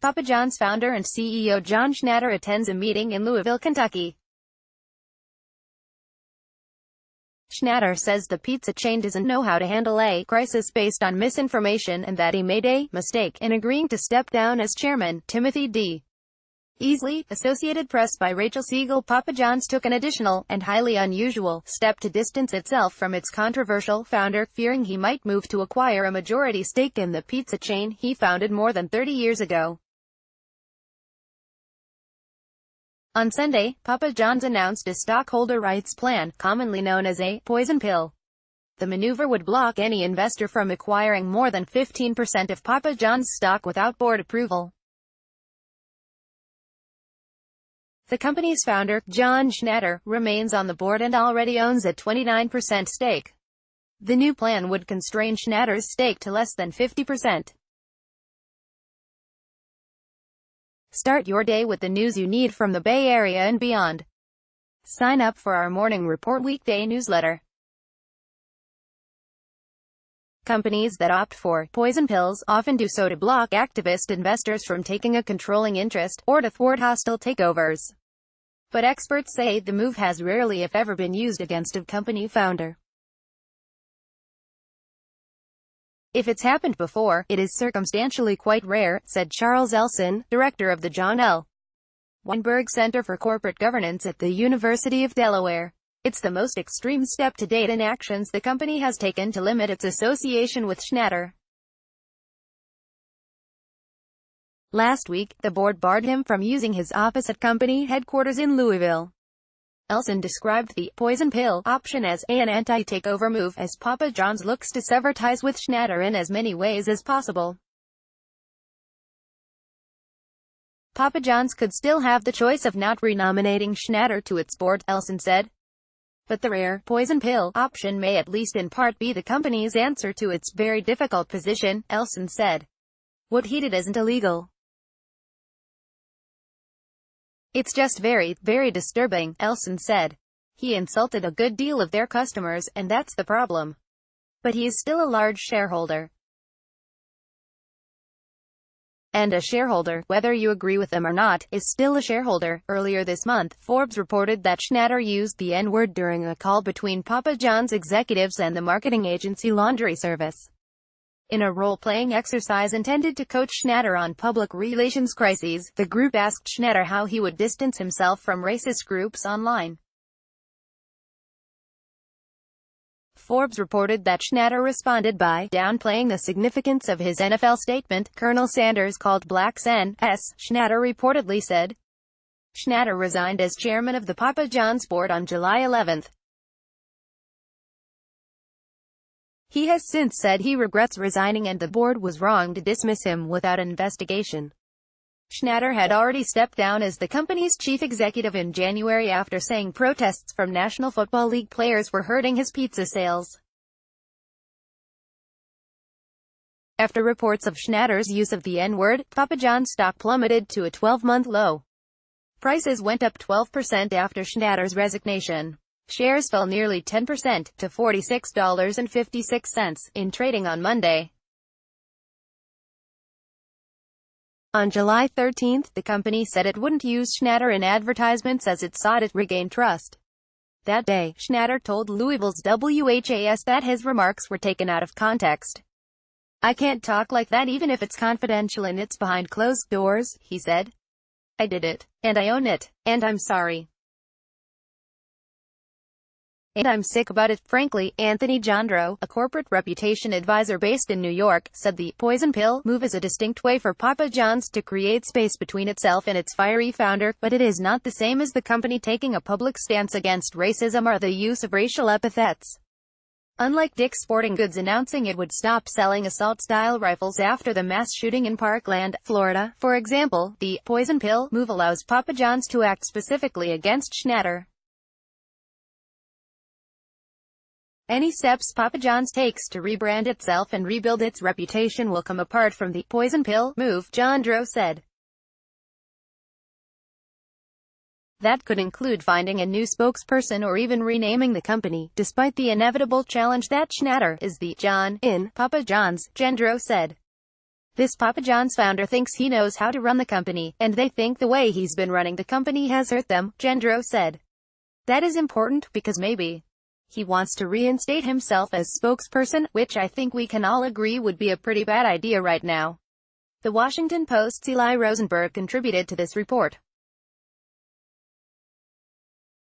Papa John's founder and CEO John Schnatter attends a meeting in Louisville, Kentucky. Schnatter says the pizza chain doesn't know how to handle a crisis based on misinformation and that he made a mistake in agreeing to step down as chairman. Timothy D. Easley, Associated Press. By Rachel Siegel. Papa John's took an additional, and highly unusual, step to distance itself from its controversial founder, fearing he might move to acquire a majority stake in the pizza chain he founded more than 30 years ago. On Sunday, Papa John's announced a stockholder rights plan, commonly known as a poison pill. The maneuver would block any investor from acquiring more than 15% of Papa John's stock without board approval. The company's founder, John Schnatter, remains on the board and already owns a 29% stake. The new plan would constrain Schnatter's stake to less than 50%. Start your day with the news you need from the Bay Area and beyond. Sign up for our Morning Report weekday newsletter. Companies that opt for poison pills often do so to block activist investors from taking a controlling interest, or to thwart hostile takeovers. But experts say the move has rarely if ever been used against a company founder. If it's happened before, it is circumstantially quite rare, said Charles Elson, director of the John L. Weinberg Center for Corporate Governance at the University of Delaware. It's the most extreme step to date in actions the company has taken to limit its association with Schnatter. Last week, the board barred him from using his office at company headquarters in Louisville. Elson described the poison pill option as an anti-takeover move, as Papa John's looks to sever ties with Schnatter in as many ways as possible. Papa John's could still have the choice of not renominating Schnatter to its board, Elson said. But the rare poison pill option may at least in part be the company's answer to its very difficult position, Elson said. What he did isn't illegal. It's just very, very disturbing, Elson said. He insulted a good deal of their customers, and that's the problem. But he is still a large shareholder. And a shareholder, whether you agree with them or not, is still a shareholder. Earlier this month, Forbes reported that Schnatter used the N-word during a call between Papa John's executives and the marketing agency Laundry Service. In a role-playing exercise intended to coach Schnatter on public relations crises, the group asked Schnatter how he would distance himself from racist groups online. Forbes reported that Schnatter responded by downplaying the significance of his NFL statement. Colonel Sanders called blacks N.S., Schnatter reportedly said. Schnatter resigned as chairman of the Papa John's board on July 11. He has since said he regrets resigning and the board was wrong to dismiss him without an investigation. Schnatter had already stepped down as the company's chief executive in January after saying protests from National Football League players were hurting his pizza sales. After reports of Schnatter's use of the N-word, Papa John's stock plummeted to a 12-month low. Prices went up 12% after Schnatter's resignation. Shares fell nearly 10% to $46.56 in trading on Monday. On July 13, the company said it wouldn't use Schnatter in advertisements as it sought to regain trust. That day, Schnatter told Louisville's WHAS that his remarks were taken out of context. I can't talk like that even if it's confidential and it's behind closed doors, he said. I did it, and I own it, and I'm sorry. And I'm sick about it, frankly. Anthony Jandro, a corporate reputation advisor based in New York, said the poison pill move is a distinct way for Papa John's to create space between itself and its fiery founder, but it is not the same as the company taking a public stance against racism or the use of racial epithets. Unlike Dick's Sporting Goods announcing it would stop selling assault-style rifles after the mass shooting in Parkland, Florida, for example, the poison pill move allows Papa John's to act specifically against Schnatter. Any steps Papa John's takes to rebrand itself and rebuild its reputation will come apart from the poison pill move, Jandro said. That could include finding a new spokesperson or even renaming the company, despite the inevitable challenge that Schnatter is the John in Papa John's, Jandro said. This Papa John's founder thinks he knows how to run the company, and they think the way he's been running the company has hurt them, Gendreau said. That is important, because maybe he wants to reinstate himself as spokesperson, which I think we can all agree would be a pretty bad idea right now. The Washington Post's Eli Rosenberg contributed to this report.